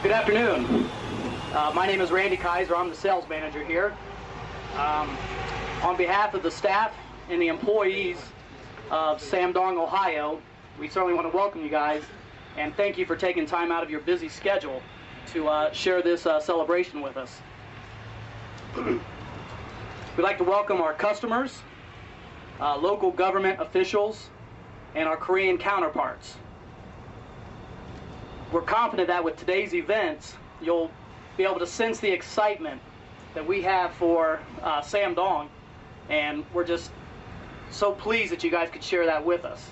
Good afternoon. My name is Randy Kaiser. I'm the sales manager here. On behalf of the staff and the employees of SamDong, Ohio, we certainly want to welcome you guys and thank you for taking time out of your busy schedule to share this celebration with us. We'd like to welcome our customers, local government officials, and our Korean counterparts. We're confident that with today's events, you'll be able to sense the excitement that we have for SamDong, and we're just so pleased that you guys could share that with us.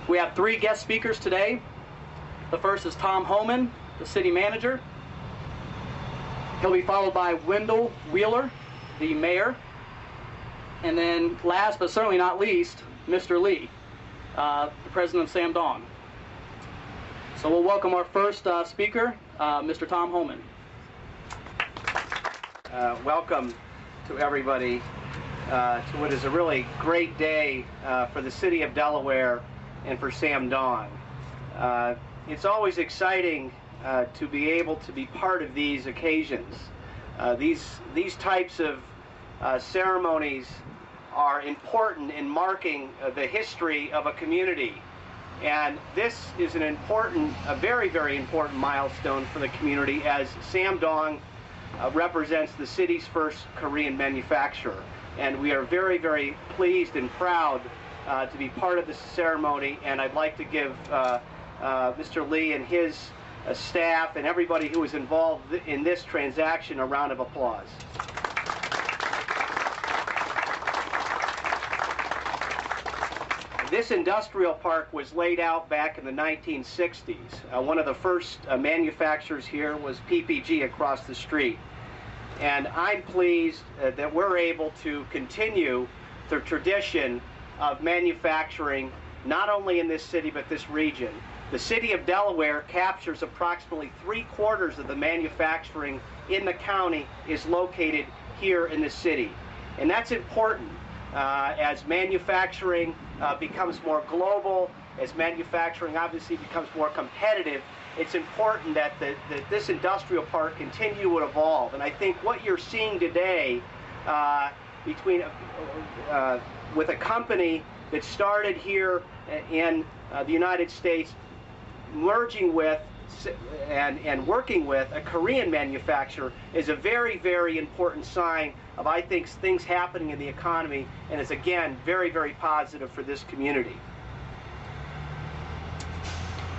We have 3 guest speakers today. The first is Tom Homan, the city manager. He'll be followed by Wendell Wheeler, the mayor. And then last but certainly not least, Mr. Lee, the president of SamDong. So we'll welcome our first speaker, Mr. Tom Homan. Welcome to everybody to what is a really great day for the city of Delaware and for SamDong. It's always exciting to be able to be part of these occasions. These types of ceremonies are important in marking the history of a community. And this is an important, a very, very important milestone for the community as SamDong represents the city's first Korean manufacturer. And we are very, very pleased and proud to be part of this ceremony. And I'd like to give Mr. Lee and his staff and everybody who was involved in this transaction a round of applause. This industrial park was laid out back in the 1960s. One of the first manufacturers here was PPG across the street. And I'm pleased that we're able to continue the tradition of manufacturing not only in this city but this region. The city of Delaware captures approximately 3/4 of the manufacturing in the county is located here in the city. And that's important as manufacturing becomes more global, as manufacturing obviously becomes more competitive. It's important that this industrial park continue to evolve. And I think what you're seeing today with a company that started here in the United States merging with and working with a Korean manufacturer is a very, very important sign of, I think, things happening in the economy, and is again very, very positive for this community.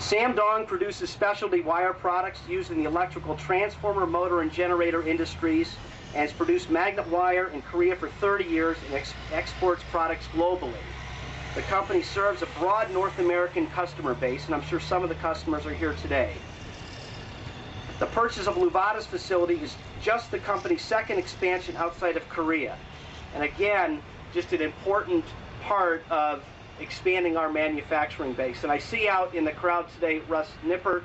SamDong produces specialty wire products used in the electrical transformer, motor, and generator industries, and has produced magnet wire in Korea for 30 years and exports products globally. The company serves a broad North American customer base, and I'm sure some of the customers are here today. The purchase of Luvata's facility is just the company's second expansion outside of Korea. And again, just an important part of expanding our manufacturing base. And I see out in the crowd today Russ Nippert,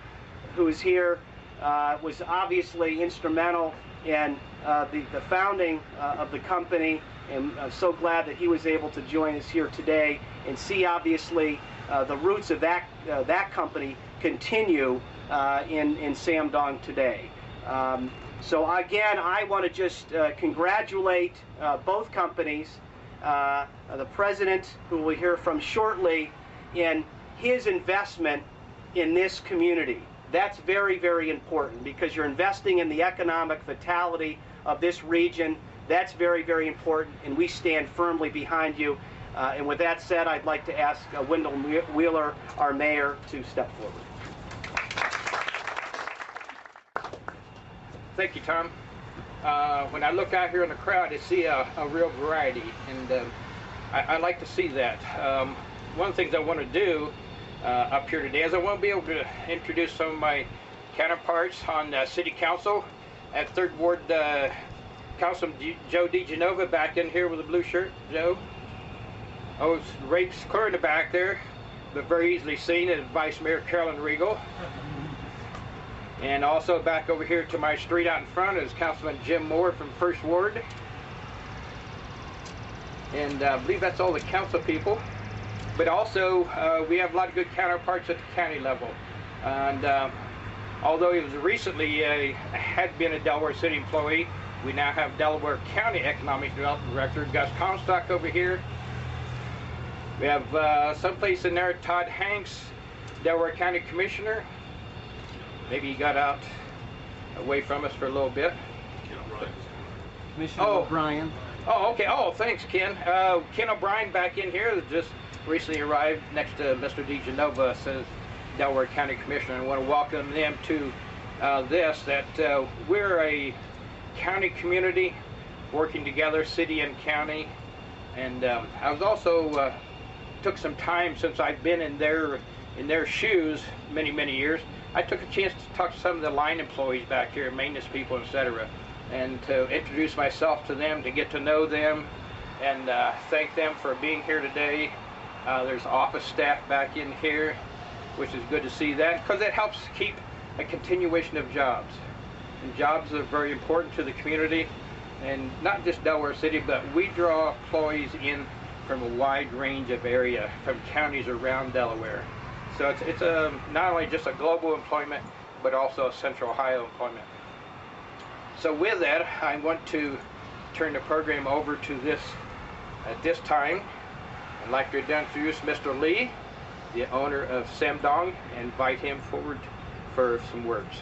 who is here, was obviously instrumental in the founding of the company, and I'm so glad that he was able to join us here today and see obviously the roots of that company continue in SamDong today. So again, I want to just congratulate both companies, the president, who we'll hear from shortly, in his investment in this community. That's very, very important because you're investing in the economic vitality of this region. That's very, very important, and we stand firmly behind you. And with that said, I'd like to ask Wendell Wheeler, our mayor, to step forward. Thank you, Tom. When I look out here in the crowd, I see a real variety, and I like to see that. One of the things I want to do up here today is I want to be able to introduce some of my counterparts on City Council. At 3rd Ward, Councilman Joe DeGenova back in here with a blue shirt. Joe. Oh, Rape's clear in the back there, but very easily seen as Vice Mayor Carolyn Regal. And also back over here to my street out in front is Councilman Jim Moore from 1st Ward. And I believe that's all the council people. But also, we have a lot of good counterparts at the county level. And although he was recently had been a Delaware City employee, we now have Delaware County Economic Development Director Gus Comstock over here. We have someplace in there, Todd Hanks, Delaware County Commissioner. Maybe he got out away from us for a little bit. Commissioner O'Brien. Oh, okay. Oh, thanks, Ken. Ken O'Brien back in here, just recently arrived next to Mr. DeGenova, says Delaware County Commissioner. I want to welcome them to that we're a county community working together, city and county. And I was also took some time, since I've been in their shoes many years. I took a chance to talk to some of the line employees back here, maintenance people, etc., and to introduce myself to them, to get to know them, and thank them for being here today. There's office staff back in here, which is good to see that, because it helps keep a continuation of jobs. And jobs are very important to the community, and not just Delaware City, but we draw employees in from a wide range of area, from counties around Delaware. So it's not only just a global employment, but also a Central Ohio employment. So with that, I want to turn the program over to this, at this time, I'd like to introduce Mr. Lee, the owner of SamDong, and invite him forward for some words.